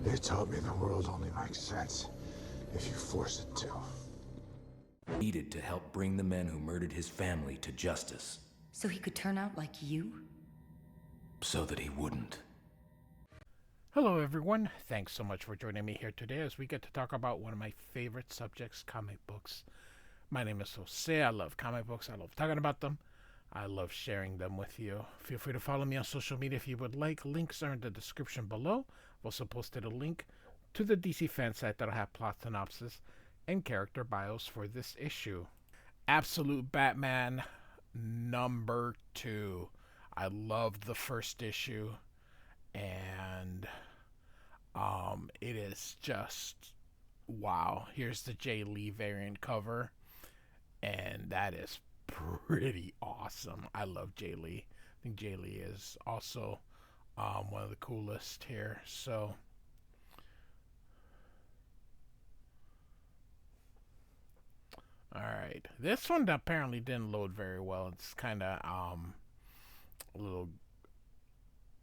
They taught me the world only makes sense if you force it to. Needed to help bring the men who murdered his family to justice. So he could turn out like you? So that he wouldn't. Hello everyone, thanks so much for joining me here today as we get to talk about one of my favorite subjects, comic books. My name is Jose, I love comic books, I love talking about them, I love sharing them with you. Feel free to follow me on social media if you would like. Links are in the description below. I've also posted a link to the DC fan site that'll have plot synopsis and character bios for this issue. Absolute Batman number 2. I loved the first issue, and it is just wow. Here's the Jay Lee variant cover, and that is pretty awesome. I love Jay Lee. I think Jay Lee is also one of the coolest here. So alright, this one apparently didn't load very well. It's kind of a little,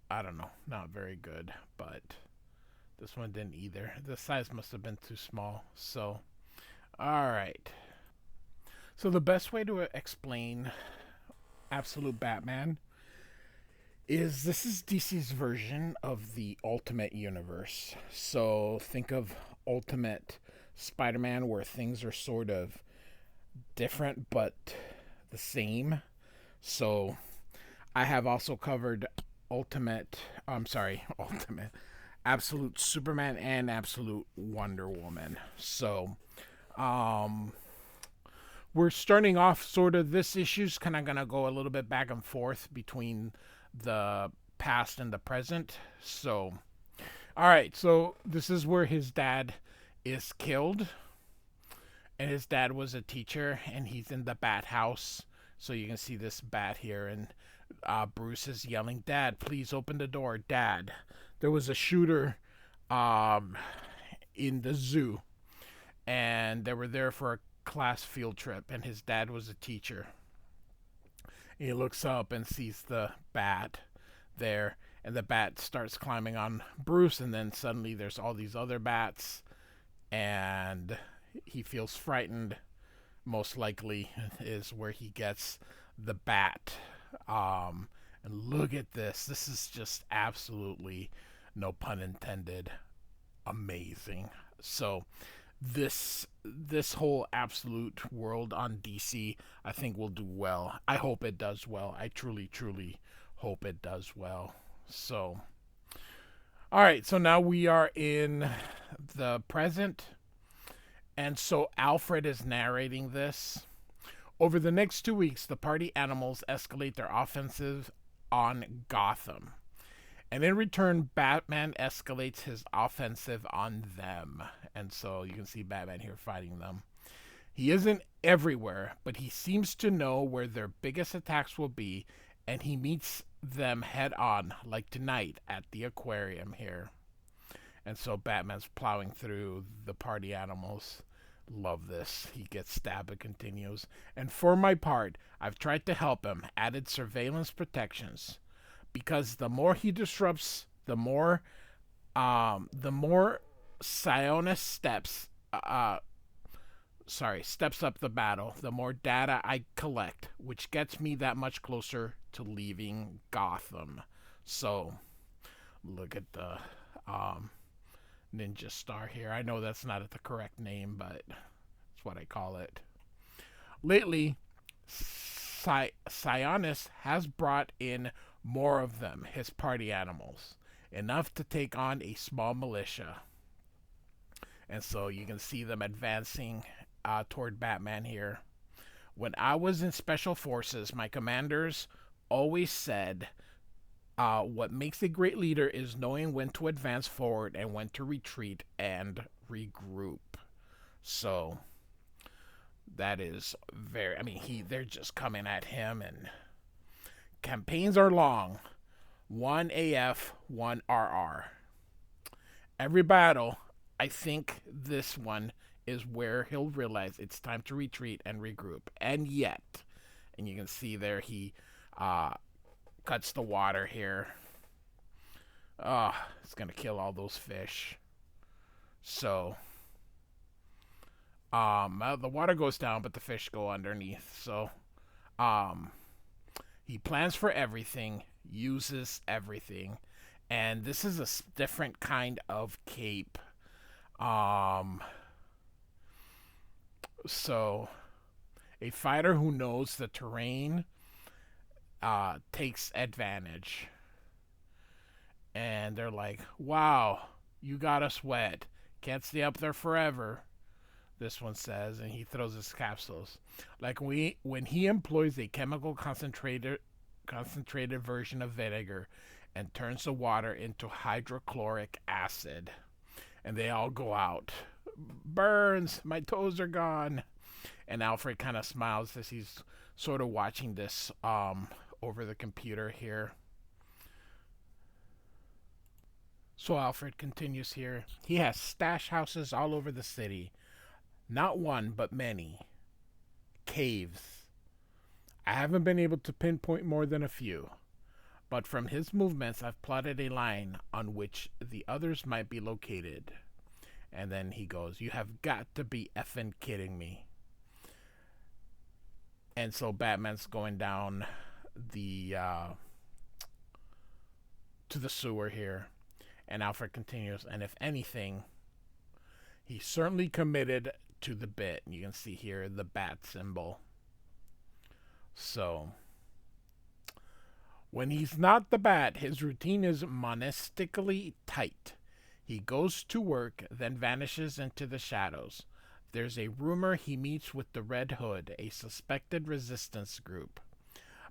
I don't know, not very good, but this one didn't either. The size must have been too small. So alright, so the best way to explain Absolute Batman is this is DC's version of the Ultimate Universe. So think of Ultimate Spider-Man, where things are sort of different but the same. So I have also covered Ultimate Absolute Superman and Absolute Wonder Woman. So we're starting off sort of, this issue's kind of going to go a little bit back and forth between the past and the present. So alright, so this is where his dad is killed, and his dad was a teacher, and he's in the bat house. So you can see this bat here, and Bruce is yelling, "Dad, please open the door, Dad." There was a shooter in the zoo, and they were there for a class field trip, and his dad was a teacher. He looks up and sees the bat there, and the bat starts climbing on Bruce, and then suddenly there's all these other bats, and he feels frightened. Most likely is where he gets the bat. And look at this. This is just absolutely, no pun intended, amazing. So this whole Absolute world on DC, I think, will do well. I hope it does well. I truly hope it does well. So alright, so now we are in the present, and so Alfred is narrating this. Over the next 2 weeks, the party animals escalate their offensive on Gotham, and in return, Batman escalates his offensive on them. And so you can see Batman here fighting them. He isn't everywhere, but he seems to know where their biggest attacks will be, and he meets them head on, like tonight at the aquarium here. And so Batman's plowing through the party animals. Love this. He gets stabbed and continues. "And for my part, I've tried to help him, added surveillance protections. Because the more he disrupts, the more Sionis steps up the battle, the more data I collect, which gets me that much closer to leaving Gotham." So look at the ninja star here. I know that's not the correct name, but that's what I call it. Lately, Sionis has brought in more of them, his party animals, enough to take on a small militia. And so you can see them advancing toward Batman here. "When I was in Special Forces, my commanders always said, what makes a great leader is knowing when to advance forward and when to retreat and regroup." So that is very, I mean, they're just coming at him, and campaigns are long. 1 AF, 1 RR. Every battle, I think this one is where he'll realize it's time to retreat and regroup. And yet, and you can see there he cuts the water here. Oh, it's going to kill all those fish. So, the water goes down, but the fish go underneath. So, he plans for everything, uses everything, and this is a different kind of cape. So, a fighter who knows the terrain takes advantage. And they're like, wow, you got us wet. Can't stay up there forever, this one says, and he throws his capsules. Like when he employs a chemical concentrated version of vinegar and turns the water into hydrochloric acid. And they all go out. Burns, my toes are gone. And Alfred kind of smiles as he's sort of watching this over the computer here. So Alfred continues here. He has stash houses all over the city. Not one, but many. Caves. I haven't been able to pinpoint more than a few. But from his movements, I've plotted a line on which the others might be located. And then he goes, you have got to be effing kidding me. And so Batman's going down the to the sewer here. And Alfred continues, and if anything, he certainly committed to the bit. You can see here the bat symbol. So, when he's not the bat, his routine is monastically tight. He goes to work, then vanishes into the shadows. There's a rumor he meets with the Red Hood, a suspected resistance group.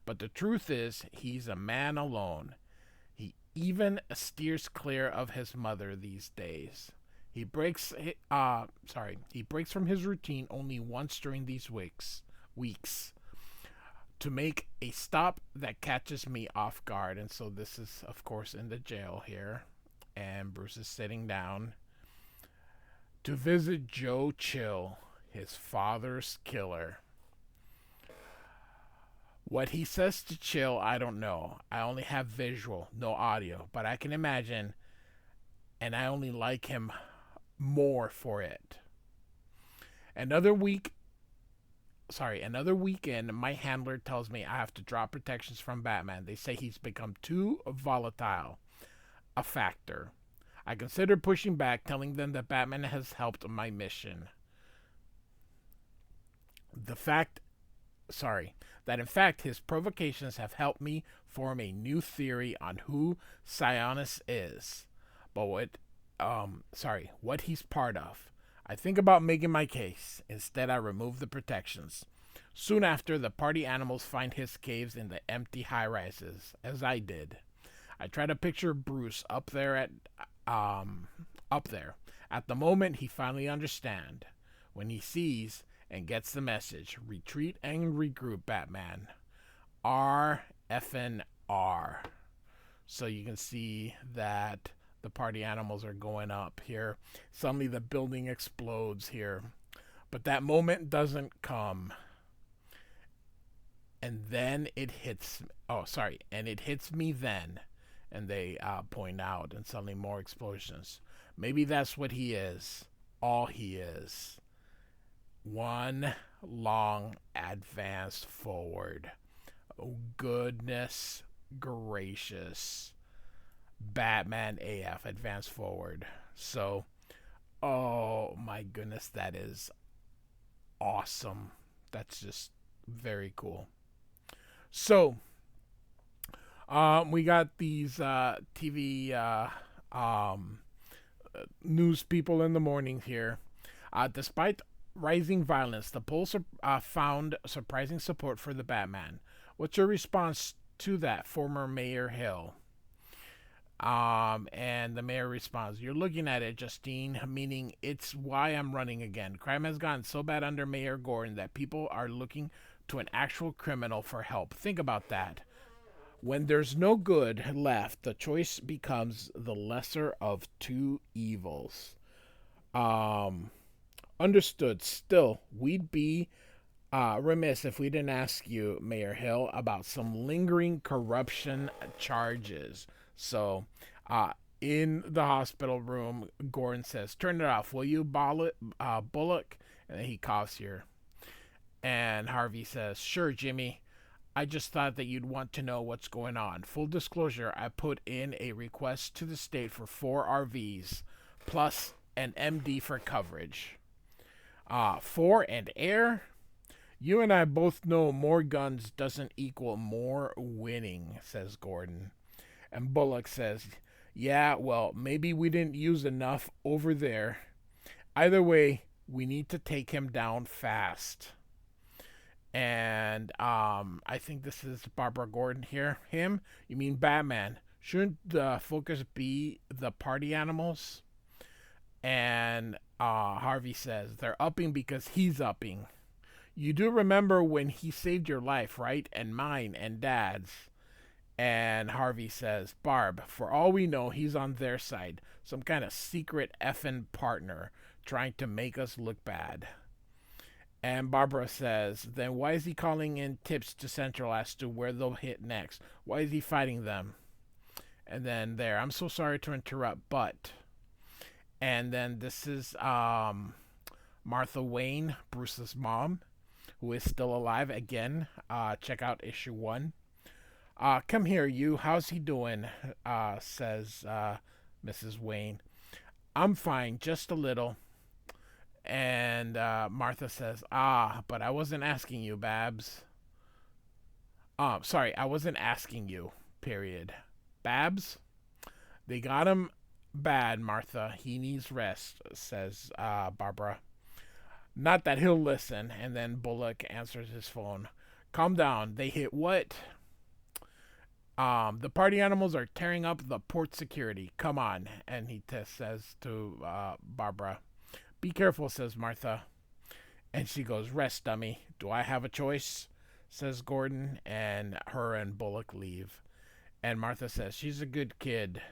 But the truth is, he's a man alone. He even steers clear of his mother these days. He breaks from his routine only once during these weeks to make a stop that catches me off guard. And so this is, of course, in the jail here. And Bruce is sitting down to visit Joe Chill, his father's killer. What he says to Chill, I don't know. I only have visual, no audio. But I can imagine, and I only like him more for it. Another weekend, my handler tells me I have to drop protections from Batman. They say he's become too volatile a factor. I consider pushing back, telling them that Batman has helped my mission. That in fact his provocations have helped me form a new theory on who Sionis is. But what he's part of. I think about making my case. Instead, I remove the protections. Soon after, the party animals find his caves in the empty high-rises, as I did. I try to picture Bruce up there. At the moment, he finally understands. When he sees and gets the message, retreat and regroup, Batman. R effing R. So you can see that the party animals are going up here. Suddenly the building explodes here. But that moment doesn't come. And then it hits... And it hits me then. And they point out, and suddenly more explosions. Maybe that's what he is. All he is. One long advance forward. Oh, goodness gracious. Batman AF, advance forward. So, oh my goodness, that is awesome. That's just very cool. So, we got these TV news people in the morning here. Despite rising violence, the polls found surprising support for the Batman. What's your response to that, former Mayor Hill? And the mayor responds, "You're looking at it, Justine, meaning it's why I'm running again. Crime has gotten so bad under Mayor Gordon that people are looking to an actual criminal for help. Think about that. When there's no good left, the choice becomes the lesser of two evils." Understood. Still, we'd be remiss if we didn't ask you, Mayor Hill, about some lingering corruption charges. So, in the hospital room, Gordon says, "Turn it off, will you, Bullock?" And then he coughs here. And Harvey says, "Sure, Jimmy. I just thought that you'd want to know what's going on. Full disclosure, I put in a request to the state for 4 RVs, plus an MD for coverage. 4 and air? You and I both know more guns doesn't equal more winning," says Gordon. And Bullock says, "Yeah, well, maybe we didn't use enough over there. Either way, we need to take him down fast." And I think this is Barbara Gordon here. Him? You mean Batman? Shouldn't the focus be the party animals? And Harvey says, "They're upping because he's upping. You do remember when he saved your life, right? And mine and Dad's." And Harvey says, "Barb, for all we know, he's on their side. Some kind of secret effing partner trying to make us look bad." And Barbara says, "Then why is he calling in tips to Central as to where they'll hit next? Why is he fighting them?" And then there, "I'm so sorry to interrupt, but..." And then this is Martha Wayne, Bruce's mom, who is still alive again. Check out issue 1. "Come here, you. How's he doing?" Says Mrs. Wayne. "I'm fine, just a little." And Martha says, "But I wasn't asking you, Babs." Sorry, I wasn't asking you, period. "Babs? They got him bad, Martha. He needs rest," says Barbara. "Not that he'll listen." And then Bullock answers his phone. "Calm down. They hit what?" "The party animals are tearing up the port security. Come on." And he says to Barbara, "Be careful," says Martha. And she goes, "Rest, dummy. Do I have a choice?" says Gordon. And her and Bullock leave. And Martha says, "She's a good kid."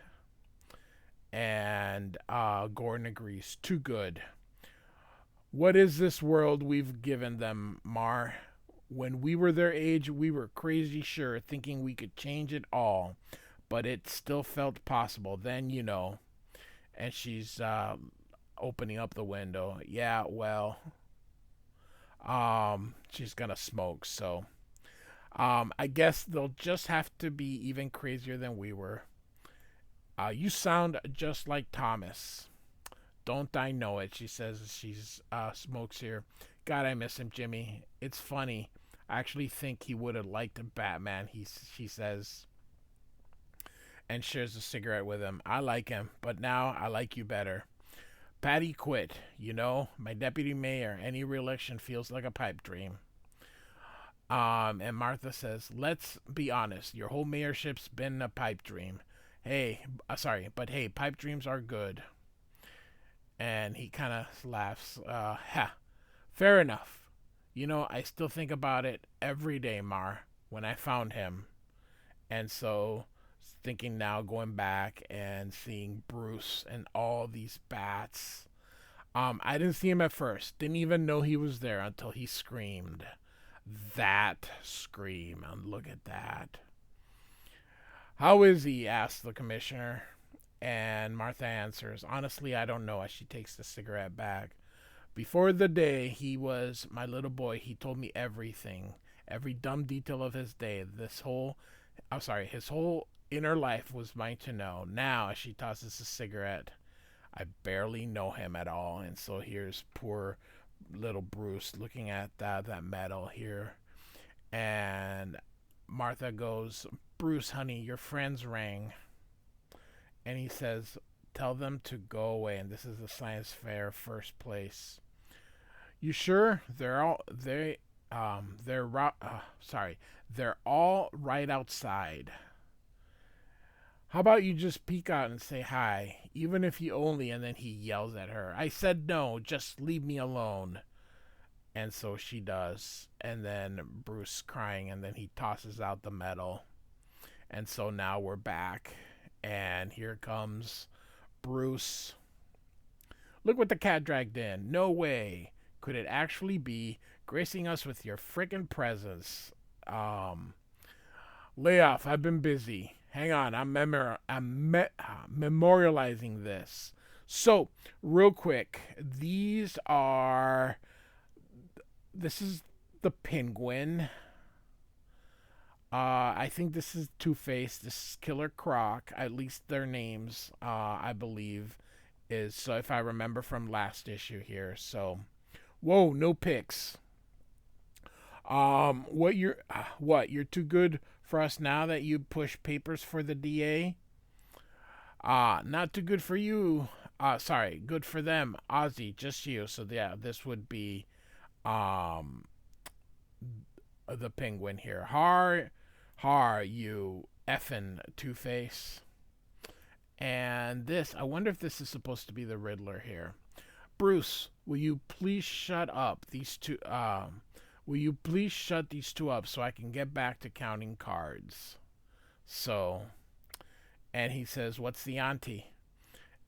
And Gordon agrees. "Too good. What is this world we've given them, Mar? When we were their age, we were crazy sure, thinking we could change it all. But it still felt possible then, you know." And she's opening up the window. "Yeah, well, she's gonna smoke, so I guess they'll just have to be even crazier than we were. You sound just like Thomas." "Don't I know it?" she says as she smokes here. "God, I miss him, Jimmy. It's funny. I actually think he would have liked Batman," she says, and shares a cigarette with him. "I like him, but now I like you better. Patty quit. You know, my deputy mayor. Any re-election feels like a pipe dream." And Martha says, "Let's be honest. Your whole mayorship's been a pipe dream. But hey, pipe dreams are good." And he kind of laughs. Fair enough. You know, I still think about it every day, Mar, when I found him. And so, thinking now, going back and seeing Bruce and all these bats. I didn't see him at first. Didn't even know he was there until he screamed. That scream. And look at that. "How is he?" asks the commissioner. And Martha answers, "Honestly, I don't know," as she takes the cigarette back. "Before the day he was my little boy, he told me everything. Every dumb detail of his day. His whole inner life was mine to know. Now," as she tosses a cigarette, "I barely know him at all." And so here's poor little Bruce looking at that medal here. And Martha goes, "Bruce, honey, your friends rang." And he says, "Tell them to go away." And this is the science fair first place. "You sure? They're all right outside. How about you just peek out and say hi, even if you only..." And then he yells at her, "I said no, just leave me alone." And so she does. And then Bruce crying, and then he tosses out the medal. And so now we're back. And here comes Bruce. "Look what the cat dragged in. No way. Could it actually be gracing us with your frickin' presence? Lay off. I've been busy. hang on. Memorializing this. So, real quick, this is the Penguin. I think this is Two-Face. This is Killer Croc. At least their names, I believe, is. So if I remember from last issue here. So, whoa, no pics. You're too good for us now that you push papers for the DA? Not too good for you. Sorry, good for them. Ozzy, just you. So yeah, this would be the Penguin here. Har, you effing Two-Face. And this, I wonder if this is supposed to be the Riddler here. Bruce, will you please shut up these two? Will you please shut these two up so I can get back to counting cards? So, and he says, "What's the ante?"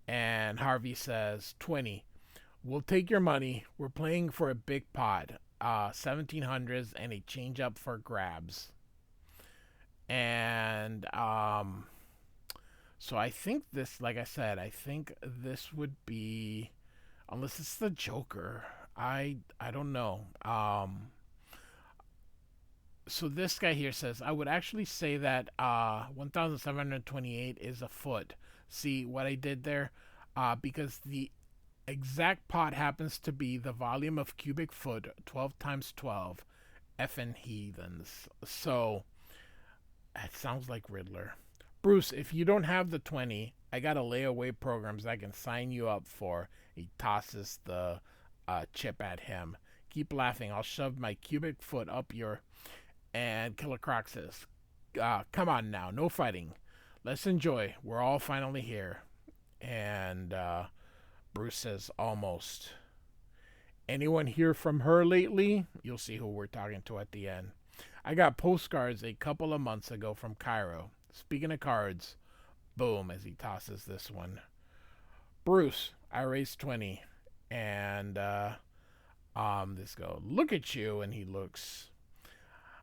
And Harvey says, 20. We'll take your money. We're playing for a big pot. 1700s and a change up for grabs. And so I think this, like I said, I think this would be, unless it's the Joker. I don't know. So this guy here says, I would actually say that 1728 is a foot. See what I did there? Because the exact pot happens to be the volume of cubic foot, 12 times 12. Effing heathens. So, that sounds like Riddler. Bruce, if you don't have the 20, I got a layaway programs I can sign you up for. He tosses the chip at him. Keep laughing. I'll shove my cubic foot up your... And Killer Croc says, come on now. No fighting. Let's enjoy. We're all finally here. And Bruce says, almost. Anyone hear from her lately? You'll see who we're talking to at the end. I got postcards a couple of months ago from Cairo. Speaking of cards, boom, as he tosses this one. Bruce, I raised 20. And this go, look at you. And he looks,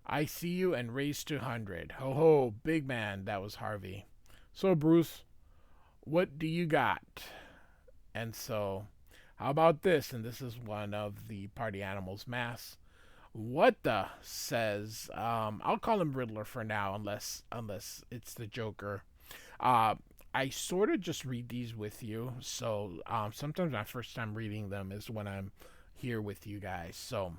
I see you and raised 200. Ho ho, big man. That was Harvey. So Bruce, what do you got? And so, how about this? And this is one of the party animals' masks. What the says? I'll call him Riddler for now, unless it's the Joker. I sort of just read these with you, so sometimes my first time reading them is when I'm here with you guys. So,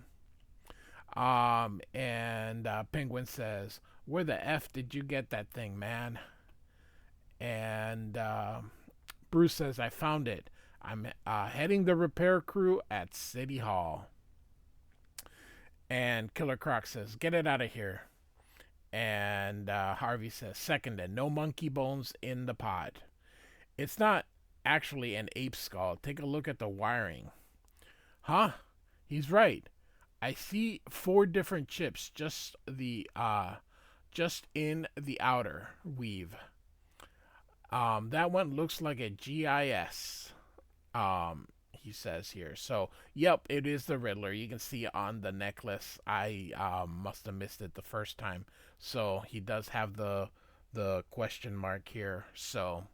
and Penguin says, "Where the f did you get that thing, man?" And Bruce says, "I found it. I'm heading the repair crew at City Hall." And Killer Croc says, "Get it out of here." And Harvey says, "Seconded. No monkey bones in the pot. It's not actually an ape skull. Take a look at the wiring." Huh? He's right. I see 4 different chips, just in the outer weave. That one looks like a GIS. He says here. So, yep, it is the Riddler. You can see on the necklace. I must have missed it the first time. So, he does have the question mark here. So,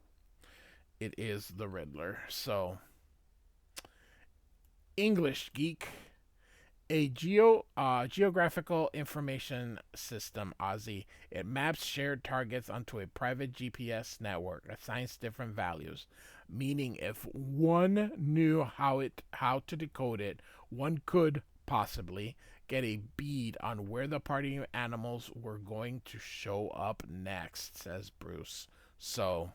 it is the Riddler. So, English geek. A geographical information system, Ozzy. It maps shared targets onto a private GPS network, assigns different values. Meaning, if one knew how to decode it, one could possibly get a bead on where the party animals were going to show up next, says Bruce. So,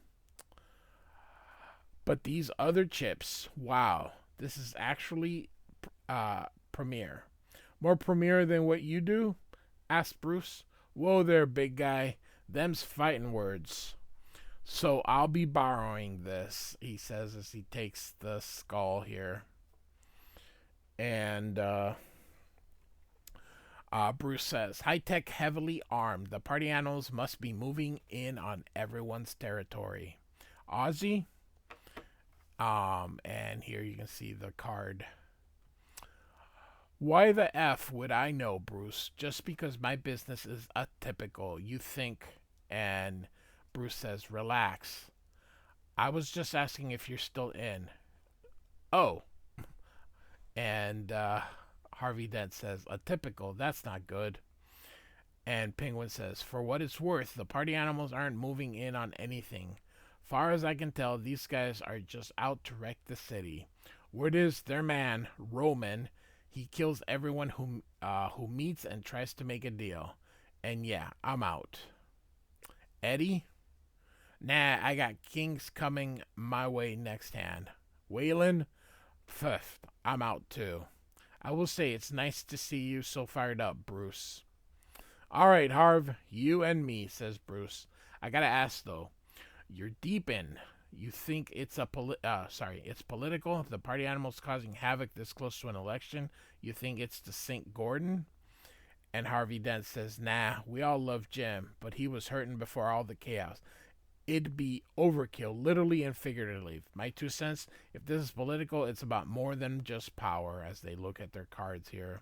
but these other chips, wow, this is actually Premiere. More Premiere than what you do? Asked Bruce. Whoa there, big guy. Them's fighting words. So I'll be borrowing this, he says as he takes the skull here. And Bruce says, high-tech, heavily armed. The party animals must be moving in on everyone's territory. Ozzy? And here you can see the card. Why the F would I know, Bruce? Just because my business is atypical, you think. And Bruce says, "Relax. I was just asking if you're still in." "Oh." And Harvey Dent says, "A typical, that's not good." And Penguin says, "For what it's worth, the party animals aren't moving in on anything. Far as I can tell, these guys are just out to wreck the city. Word is their man, Roman, he kills everyone who meets and tries to make a deal. And yeah, I'm out." "Eddie?" "Nah, I got kings coming my way next hand." "Waylon?" "Pff, I'm out too. I will say it's nice to see you so fired up, Bruce." "All right, Harv, you and me," says Bruce. "I gotta ask though, you're deep in. You think it's it's political? The party animals causing havoc this close to an election? You think it's to sink Gordon?" And Harvey Dent says, "Nah, we all love Jim, but he was hurting before all the chaos. It'd be overkill, literally and figuratively. My 2 cents, if this is political, it's about more than just power," as they look at their cards here.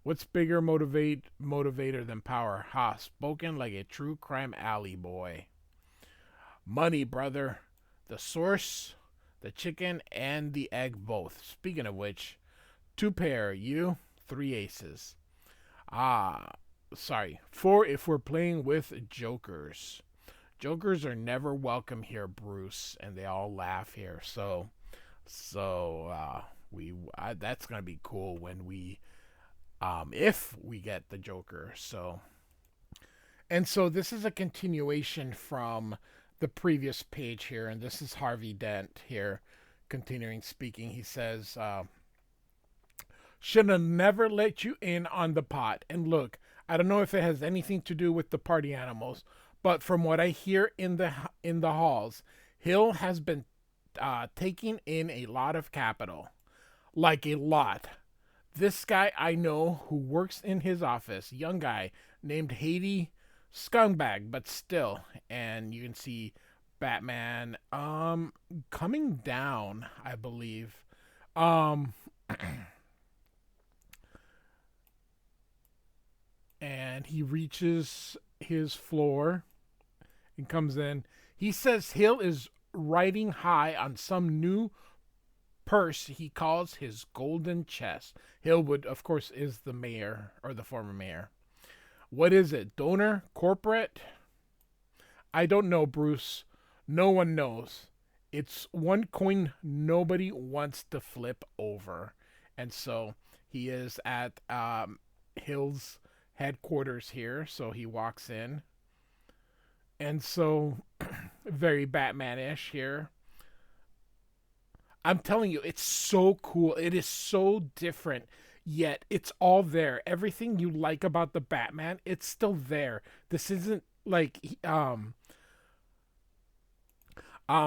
"What's bigger motivator than power? Ha, spoken like a true crime alley boy." "Money, brother. The source, the chicken, and the egg both. Speaking of which, 2 pair, you, 3 aces. Sorry, 4 if we're playing with jokers. Jokers are never welcome here, Bruce." And they all laugh here. So that's gonna be cool when we, if we get the Joker. So this is a continuation from the previous page here, and this is Harvey Dent here, continuing speaking. He says, "Should have never let you in on the pot. And look, I don't know if it has anything to do with the party animals, but from what I hear in the halls, Hill has been taking in a lot of capital, like a lot. This guy I know who works in his office, young guy named Haiti, scumbag, but still." And you can see Batman coming down, I believe. And he reaches his floor and comes in. He says Hill is riding high on some new purse he calls his golden chest. Hillwood, of course, is the mayor, or the former mayor. "What is it? Donor? Corporate?" "I don't know, Bruce. No one knows. It's one coin nobody wants to flip over." And so he is at Hill's headquarters here. So he walks in. And so very Batman-ish here. I'm telling you, it's so cool. It is so different, yet it's all there. Everything you like about the Batman, it's still there. This isn't like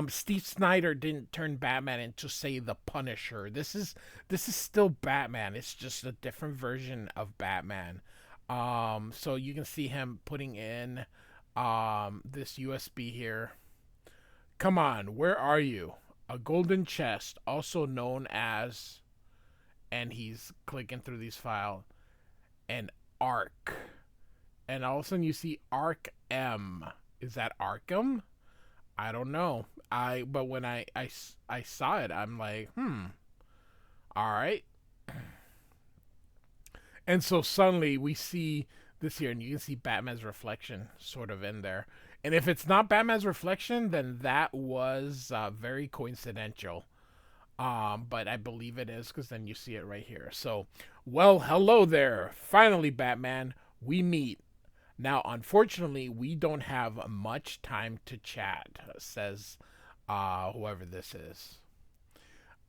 Steve Snyder didn't turn Batman into, say, the Punisher. This is still Batman. It's just a different version of Batman. So you can see him putting in this USB here. "Come on, where are you? A golden chest, also known as," and he's clicking through these files, "an Ark." And all of a sudden you see Ark M. Is that Arkham? I don't know. But when I saw it, I'm like, all right. And so suddenly we see this here, and you can see Batman's reflection sort of in there. And if it's not Batman's reflection, then that was very coincidental. But I believe it is, because then you see it right here. So, well, hello there. Finally, Batman, we meet. Now, unfortunately, we don't have much time to chat, says whoever this is.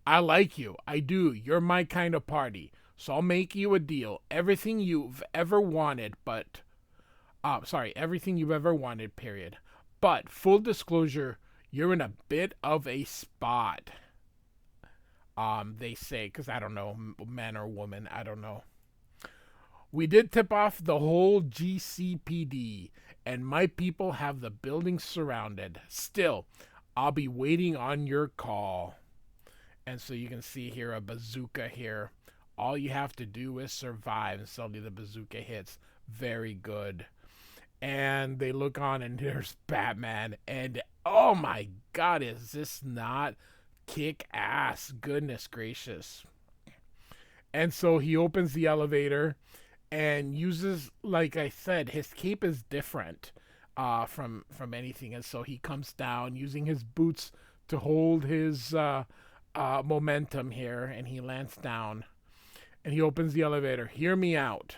"I like you. I do. You're my kind of party. So I'll make you a deal. Everything you've ever wanted, everything you've ever wanted, period. But, full disclosure, you're in a bit of a spot." They say, because I don't know, man or woman, I don't know. "We did tip off the whole GCPD, and my people have the building surrounded. Still, I'll be waiting on your call." And so you can see here a bazooka here. All you have to do is survive, and suddenly the bazooka hits. Very good. And they look on, and there's Batman. And oh my God, is this not kick ass? Goodness gracious. And so he opens the elevator and uses, like I said, his cape is different from anything. And so he comes down using his boots to hold his momentum here, and he lands down. And he opens the elevator. Hear me out.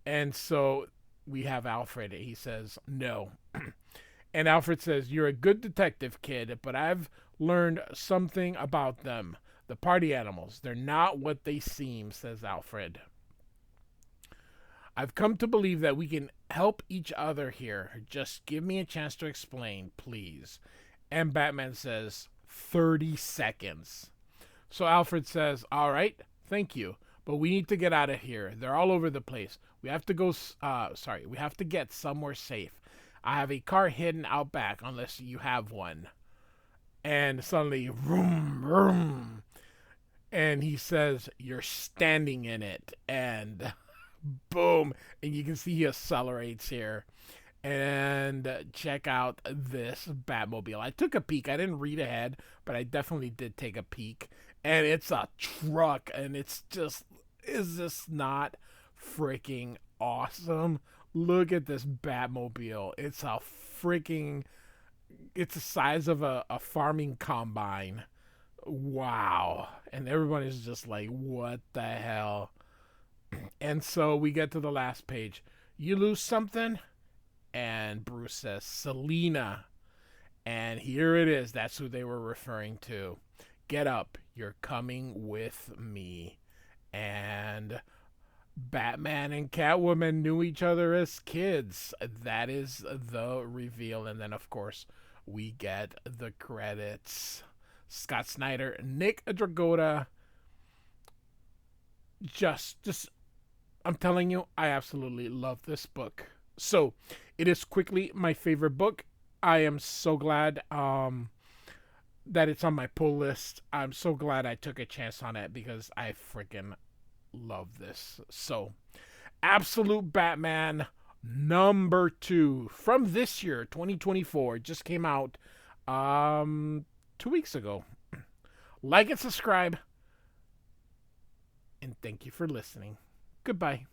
And so we have Alfred. He says, no. And Alfred says, you're a good detective, kid, but I've learned something about them. The party animals. They're not what they seem, says Alfred. I've come to believe that we can help each other here. Just give me a chance to explain, please. And Batman says, 30 seconds. So Alfred says, all right, thank you. But we need to get out of here. They're all over the place. We have to go, we have to get somewhere safe. I have a car hidden out back, unless you have one. And suddenly, vroom, vroom. And he says, you're standing in it. And boom. And you can see he accelerates here. And check out this Batmobile. I took a peek. I didn't read ahead, but I definitely did take a peek. And it's a truck. And it's just, is this not freaking awesome? Look at this Batmobile. It's a freaking, it's the size of a farming combine. Wow. And everyone is just like, what the hell? And so we get to the last page. You lose something? And Bruce says, Selena. And here it is. That's who they were referring to. Get up. You're coming with me. And Batman and Catwoman knew each other as kids. That is the reveal. And then, of course, we get the credits. Scott Snyder, Nick Dragotta. Just, I'm telling you, I absolutely love this book. So, it is quickly my favorite book. I am so glad that it's on my pull list. I'm so glad I took a chance on it because I freaking love this. So, Absolute Batman #2 from this year, 2024. Just came out 2 weeks ago. Like and subscribe. And thank you for listening. Goodbye.